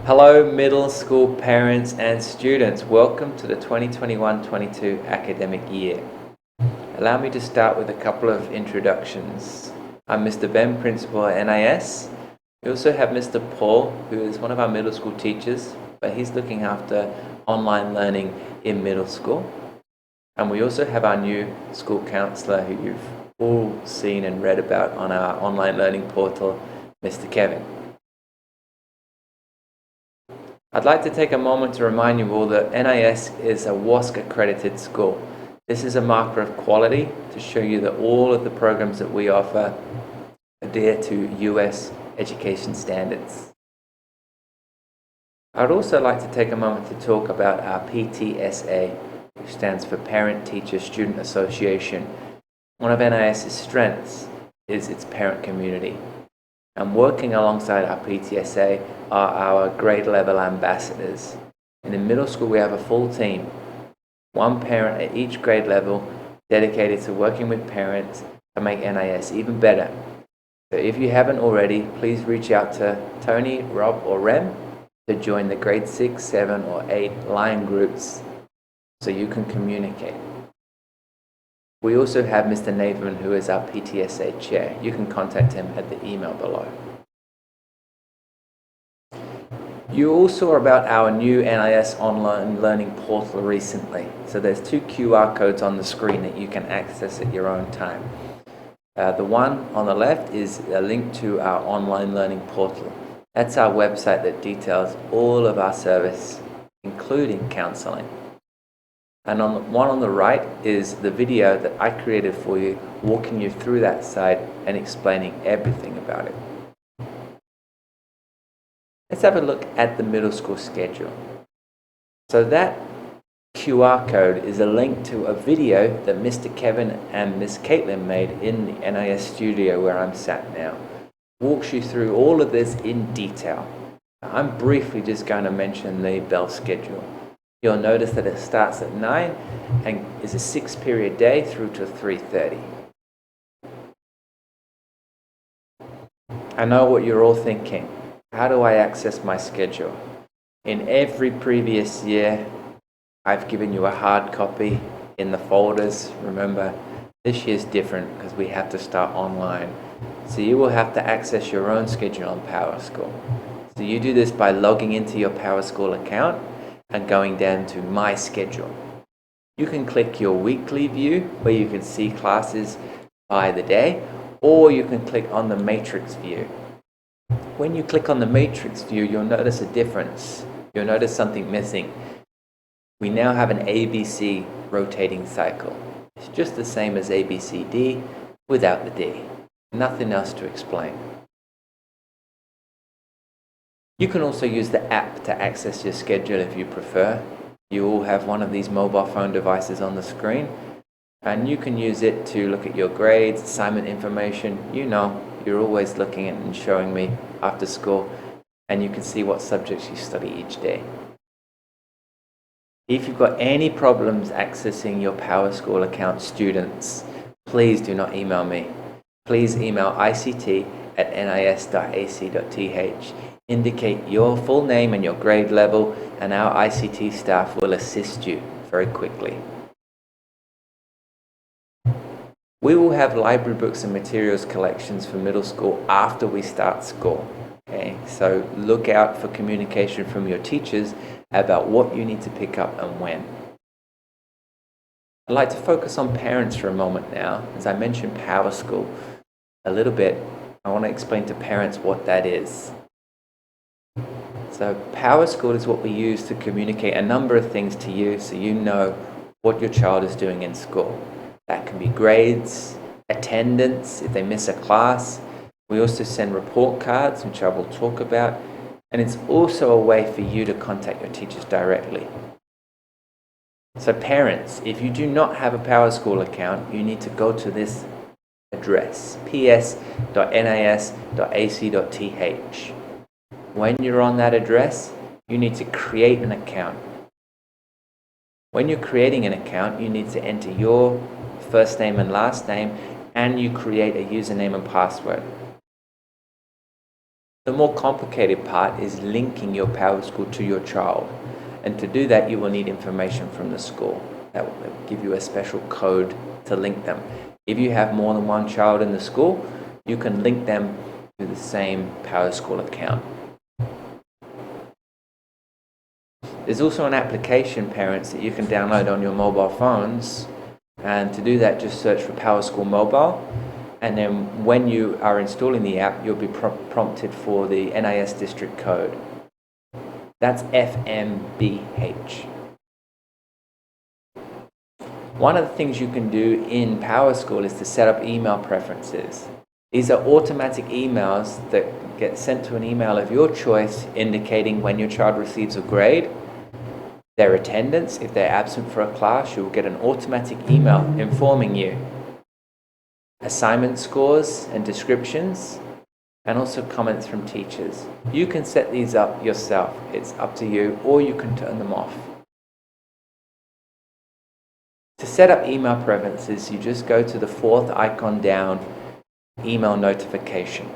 Hello middle school parents and students, welcome to the 2021-22 academic year. Allow me to start with a couple of introductions. I'm Mr. Ben, Principal at NIS. We also have Mr. Paul, who is one of our middle school teachers, but he's looking after online learning in middle school. And we also have our new school counsellor who you've all seen and read about on our online learning portal, Mr. Kevin. I'd like to take a moment to remind you all that NIS is a WASC accredited school. This is a marker of quality to show you that all of the programs that we offer adhere to US education standards. I'd also like to take a moment to talk about our PTSA, which stands for Parent Teacher Student Association. One of NIS's strengths is its parent community. And working alongside our PTSA are our grade level ambassadors. And in middle school we have a full team, one parent at each grade level dedicated to working with parents to make NIS even better. So if you haven't already, please reach out to Tony, Rob or Rem to join the grade 6, 7 or 8 line groups so you can communicate. We also have Mr. Nathan, who is our PTSA chair. You can contact him at the email below. You all saw about our new NIS online learning portal recently. So there's 2 QR codes on the screen that you can access at your own time. The one on the left is a link to our online learning portal. That's our website that details all of our service, including counseling. And on the one on the right is the video that I created for you, walking you through that site and explaining everything about it. Let's have a look at the middle school schedule. So that QR code is a link to a video that Mr. Kevin and Miss Caitlin made in the NIS Studio where I'm sat now. Walks you through all of this in detail. I'm briefly just going to mention the bell schedule. You'll notice that it starts at 9 and is a 6-period day through to 3:30. I know what you're all thinking. How do I access my schedule? In every previous year, I've given you a hard copy in the folders. Remember, this year's different because we have to start online. So you will have to access your own schedule on Powerschool. So you do this by logging into your Powerschool account and going down to My Schedule. You can click your weekly view where you can see classes by the day, or you can click on the matrix view. When you click on the matrix view, you'll notice a difference. You'll notice something missing. We now have an ABC rotating cycle. It's just the same as ABCD without the D. Nothing else to explain. You can also use the app to access your schedule if you prefer. You all have one of these mobile phone devices on the screen, and you can use it to look at your grades, assignment information. You know, you're always looking at and showing me after school, and you can see what subjects you study each day. If you've got any problems accessing your Powerschool account, students, please do not email me. Please email ict@nis.ac.th. Indicate your full name and your grade level, and our ICT staff will assist you very quickly. We will have library books and materials collections for middle school after we start school. Okay, so look out for communication from your teachers about what you need to pick up and when. I'd like to focus on parents for a moment now. As I mentioned Powerschool a little bit, I want to explain to parents what that is. So Powerschool is what we use to communicate a number of things to you so you know what your child is doing in school. That can be grades, attendance, if they miss a class. We also send report cards, which I will talk about. And it's also a way for you to contact your teachers directly. So parents, if you do not have a Powerschool account, you need to go to this address, ps.nis.ac.th. When you're on that address, you need to create an account. When you're creating an account, you need to enter your first name and last name, and you create a username and password. The more complicated part is linking your PowerSchool to your child. And to do that, you will need information from the school. That will give you a special code to link them. If you have more than one child in the school, you can link them to the same PowerSchool account. There's also an application, parents, that you can download on your mobile phones. And to do that, just search for PowerSchool Mobile. And then when you are installing the app, you'll be prompted for the NIS district code. That's FMBH. One of the things you can do in PowerSchool is to set up email preferences. These are automatic emails that get sent to an email of your choice indicating when your child receives a grade, their attendance. If they're absent for a class, you'll get an automatic email informing you. Assignment scores and descriptions, and also comments from teachers. You can set these up yourself. It's up to you, or you can turn them off. To set up email preferences, you just go to the fourth icon down, email notification.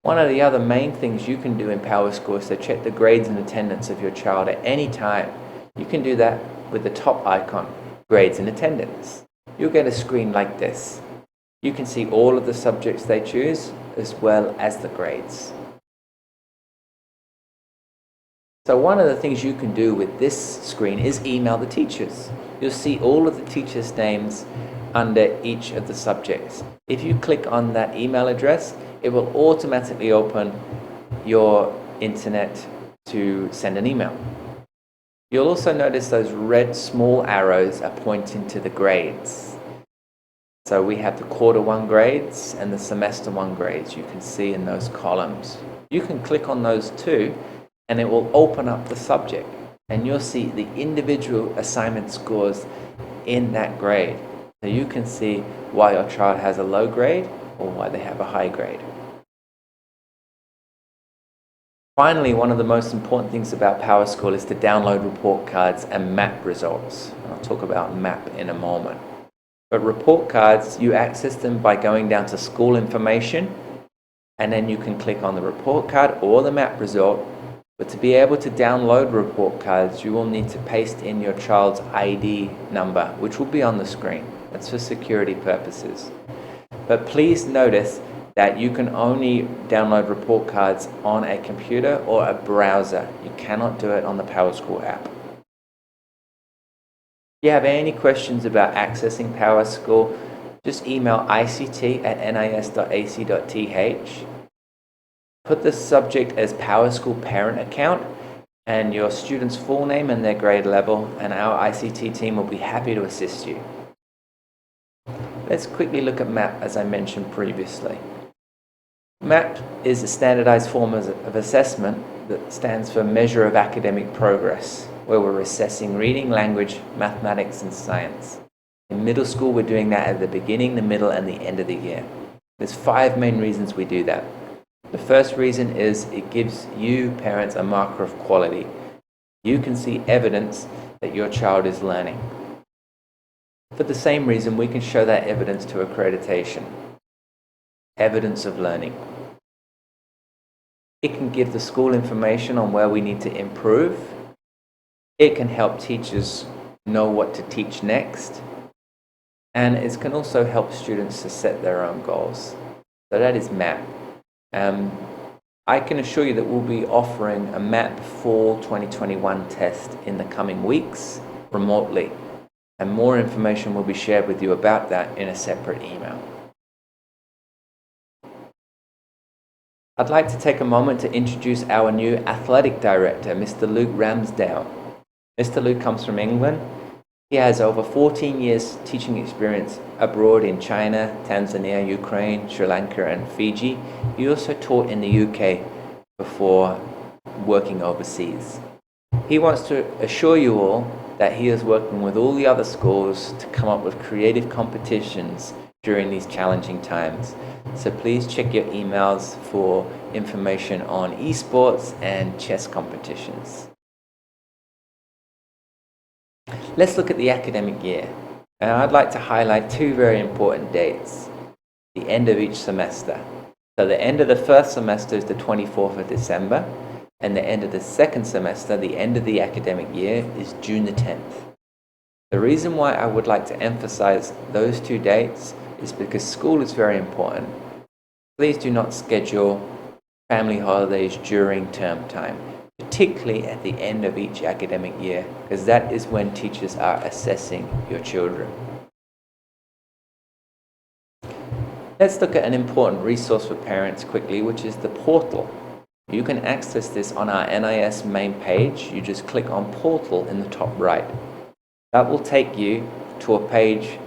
One of the other main things you can do in PowerSchool is to check the grades and attendance of your child at any time. You can do that with the top icon, grades and attendance. You'll get a screen like this. You can see all of the subjects they choose as well as the grades. So one of the things you can do with this screen is email the teachers. You'll see all of the teachers' names under each of the subjects. If you click on that email address, it will automatically open your internet to send an email. You'll also notice those red small arrows are pointing to the grades. So we have the quarter one grades and the semester one grades you can see in those columns. You can click on those too, and it will open up the subject, and you'll see the individual assignment scores in that grade. So you can see why your child has a low grade or why they have a high grade. Finally, one of the most important things about PowerSchool is to download report cards and map results. I'll talk about map in a moment. But report cards, you access them by going down to school information, and then you can click on the report card or the map result. But to be able to download report cards, you will need to paste in your child's ID number, which will be on the screen. That's for security purposes. But please notice that you can only download report cards on a computer or a browser. You cannot do it on the PowerSchool app. If you have any questions about accessing PowerSchool, just email ict@nis.ac.th. Put the subject as PowerSchool parent account and your student's full name and their grade level, and our ICT team will be happy to assist you. Let's quickly look at MAP, as I mentioned previously. MAP is a standardized form of assessment that stands for Measure of Academic Progress, where we're assessing reading, language, mathematics, and science. In middle school, we're doing that at the beginning, the middle, and the end of the year. There's 5 main reasons we do that. The first reason is it gives you, parents, a marker of quality. You can see evidence that your child is learning. For the same reason, we can show that evidence to accreditation. Evidence of learning. It can give the school information on where we need to improve. It can help teachers know what to teach next. And it can also help students to set their own goals. So that is MAP. I can assure you that we'll be offering a MAP Fall 2021 test in the coming weeks remotely. And more information will be shared with you about that in a separate email. I'd like to take a moment to introduce our new athletic director, Mr. Luke Ramsdale. Mr. Luke comes from England. He has over 14 years teaching experience abroad in China, Tanzania, Ukraine, Sri Lanka, and Fiji. He also taught in the UK before working overseas. He wants to assure you all that he is working with all the other schools to come up with creative competitions during these challenging times. So please check your emails for information on esports and chess competitions. Let's look at the academic year. And I'd like to highlight 2 very important dates. The end of each semester. So the end of the first semester is the 24th of December, and the end of the second semester, the end of the academic year, is June the 10th. The reason why I would like to emphasize those two dates is because school is very important. Please do not schedule family holidays during term time, particularly at the end of each academic year, because that is when teachers are assessing your children. Let's look at an important resource for parents quickly, which is the portal. You can access this on our NIS main page. You just click on portal in the top right. That will take you to a page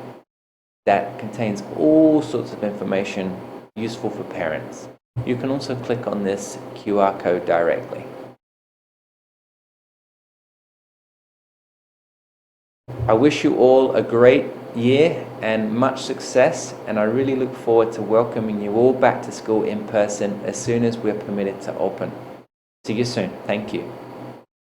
that contains all sorts of information useful for parents. You can also click on this QR code directly. I wish you all a great year and much success, and I really look forward to welcoming you all back to school in person as soon as we're permitted to open. See you soon. Thank you.